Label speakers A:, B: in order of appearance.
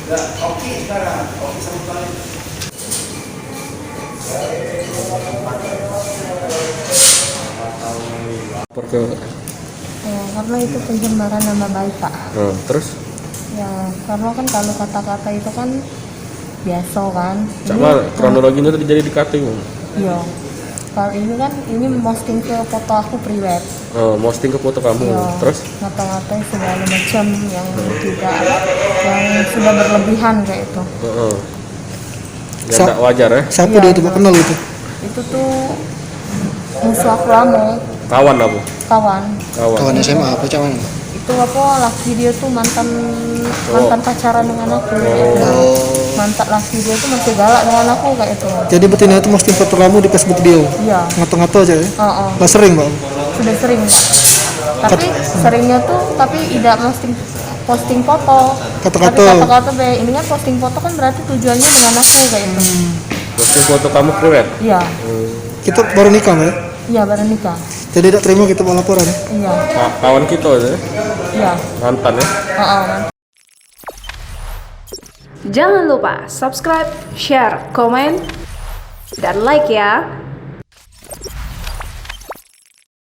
A: Ya, karena itu pencemaran nama baik, Pak.
B: Terus?
A: Ya, karena kan kalau kata-kata itu kan biasa kan.
B: Sama kronologinya tadi jadi di cutting.
A: Iya. Kalau ini kan posting ke foto aku private.
B: Posting ke foto kamu.
A: Iya.
B: Terus?
A: Ngata-ngatain segala macam yang tidak yang sudah berlebihan kayak itu.
B: Ya tidak wajar ya.
C: Siapa dia itu Pak, kenal gitu?
A: Itu tuh musuh aku lama.
B: Kawan apa?
A: Kawan
C: SMA apa cawan?
A: itu laki dia tuh mantan pacaran dengan aku. Mantan laki dia tuh masih galak dengan aku kayak itu.
C: Jadi betina itu posting foto kamu di Facebook dia?
A: Iya.
C: Ngato-ngato aja ya? Nggak sering Pak?
A: Sudah sering, tapi seringnya tuh tidak posting foto. Kata-kata ini kan posting foto kan berarti tujuannya dengan aku kayak itu.
B: Posting foto kamu private?
A: Iya.
C: Kita baru nikah nggak ya?
A: Iya, baru nikah.
C: Jadi tidak terima kita mau laporan ya?
A: Iya.
B: Kawan kita ya?
A: Iya.
B: Mantan ya?
D: Jangan lupa subscribe, share, komen, dan like ya.